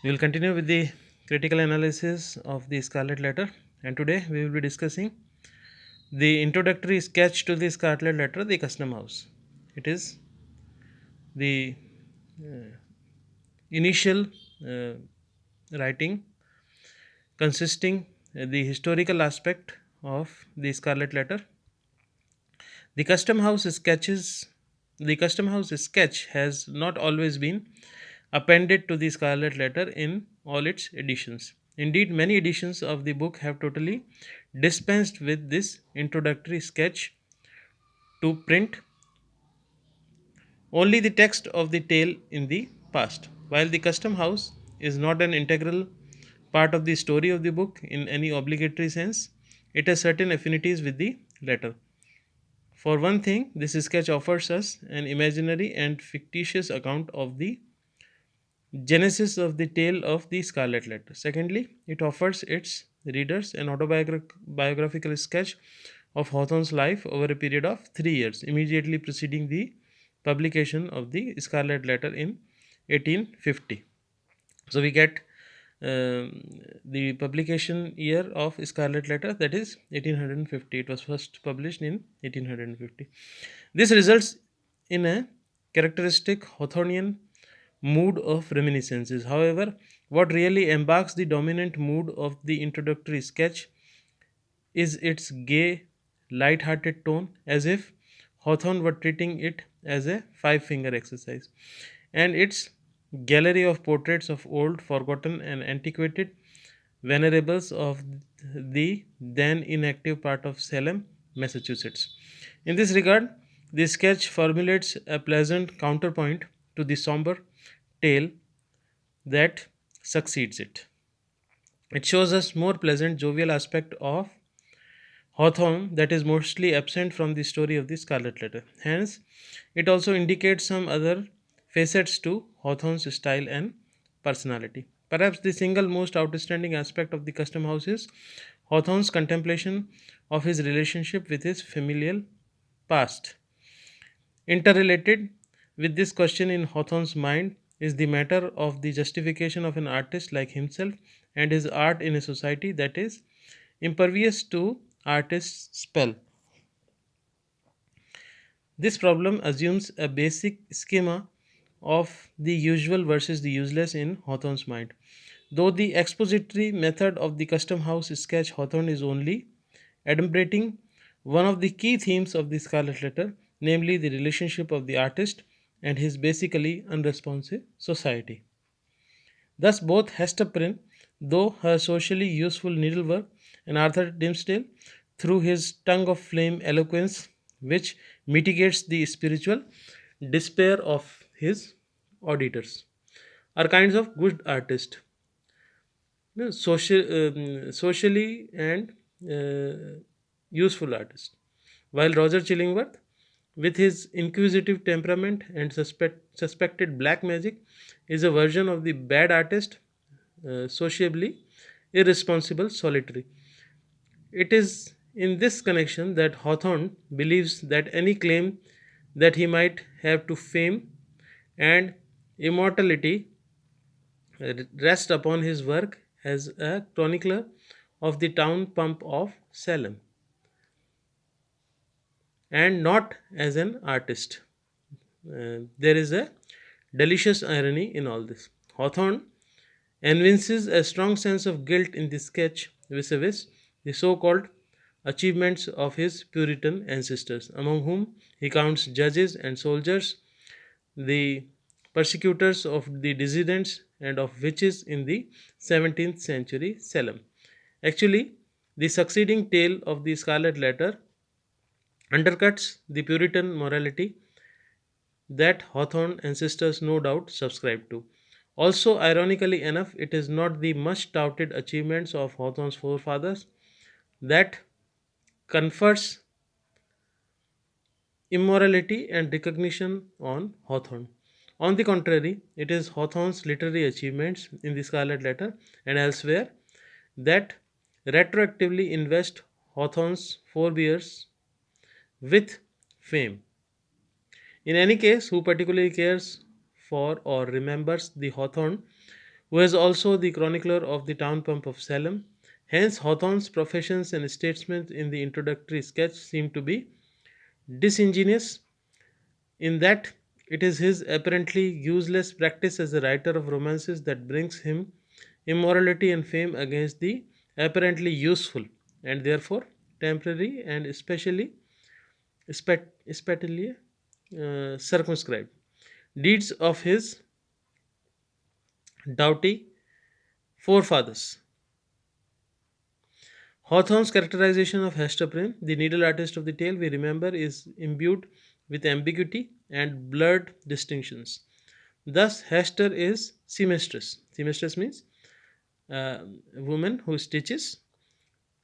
We will continue with the critical analysis of the Scarlet Letter, and today we will be discussing the introductory sketch to the Scarlet Letter, the Custom House. It is the initial uh, writing consisting the historical aspect of the Scarlet Letter. The Custom House sketches the Custom House sketch has not always been appended to the Scarlet Letter in all its editions. Indeed, many editions of the book have totally dispensed with this introductory sketch to print only the text of the tale in the past. While the Custom House is not an integral part of the story of the book in any obligatory sense, it has certain affinities with the letter. For one thing, this sketch offers us an imaginary and fictitious account of the genesis of the tale of the Scarlet Letter. Secondly, it offers its readers an autobiographical sketch of Hawthorne's life over a period of 3 years, immediately preceding the publication of the Scarlet Letter in 1850. So we get the publication year of Scarlet Letter, that is 1850. It was first published in 1850. This results in a characteristic Hawthornian mood of reminiscences. However, what really embarks the dominant mood of the introductory sketch is its gay, light-hearted tone, as if Hawthorne were treating it as a five-finger exercise, and its gallery of portraits of old, forgotten, and antiquated venerables of the then inactive part of Salem, Massachusetts. In this regard, the sketch formulates a pleasant counterpoint to the somber tale that succeeds it. It shows us more pleasant, jovial aspect of Hawthorne that is mostly absent from the story of the Scarlet Letter. Hence, it also indicates some other facets to Hawthorne's style and personality. Perhaps the single most outstanding aspect of the Custom House is Hawthorne's contemplation of his relationship with his familial past. Interrelated with this question in Hawthorne's mind is the matter of the justification of an artist like himself and his art in a society that is impervious to artist's spell. This problem assumes a basic schema of the usual versus the useless in Hawthorne's mind. Though the expository method of the Custom House sketch, Hawthorne is only adumbrating one of the key themes of the Scarlet Letter, namely the relationship of the artist and his basically unresponsive society. Thus, both Hester Prynne, though her socially useful needlework, and Arthur Dimmesdale, through his tongue of flame eloquence, which mitigates the spiritual despair of his auditors, are kinds of good artists, socially and useful artists. While Roger Chillingworth, with his inquisitive temperament and suspected black magic, is a version of the bad artist, sociably irresponsible, solitary. It is in this connection that Hawthorne believes that any claim that he might have to fame and immortality rest upon his work as a chronicler of the town pump of Salem and not as an artist. There is a delicious irony in all this. Hawthorne evinces a strong sense of guilt in this sketch vis-a-vis the so-called achievements of his Puritan ancestors, among whom he counts judges and soldiers, the persecutors of the dissidents and of witches in the 17th century Salem. Actually, the succeeding tale of the Scarlet Letter undercuts the Puritan morality that Hawthorne ancestors no doubt subscribed to. Also, ironically enough, it is not the much touted achievements of Hawthorne's forefathers that confers immorality and recognition on Hawthorne. On the contrary, it is Hawthorne's literary achievements in the Scarlet Letter and elsewhere that retroactively invest Hawthorne's forebears with fame. In any case, who particularly cares for or remembers the Hawthorne who is also the chronicler of the town pump of Salem. Hence, Hawthorne's professions and statements in the introductory sketch seem to be disingenuous in that it is his apparently useless practice as a writer of romances that brings him immorality and fame against the apparently useful and therefore temporary and especially circumscribed deeds of his doughty forefathers. Hawthorne's characterization of Hester Prynne, the needle artist of the tale, we remember, is imbued with ambiguity and blurred distinctions. Thus, Hester is seamstress. Seamstress means a woman who stitches,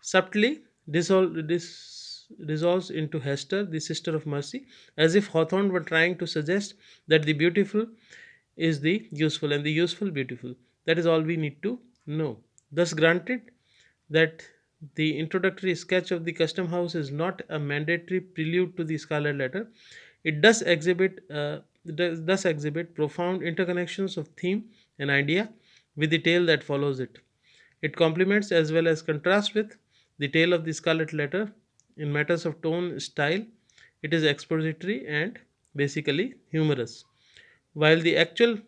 subtly dissolves into Hester, the sister of mercy, as if Hawthorne were trying to suggest that the beautiful is the useful and the useful beautiful. That is all we need to know. Thus, granted that the introductory sketch of the custom house is not a mandatory prelude to the Scarlet Letter, it does exhibit profound interconnections of theme and idea with the tale that follows it. It complements as well as contrasts with the tale of the Scarlet Letter in matters of tone, style. It is expository and basically humorous, while the actual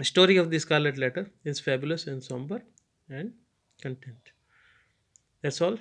story of the Scarlet Letter is fabulous and somber and content. That's all.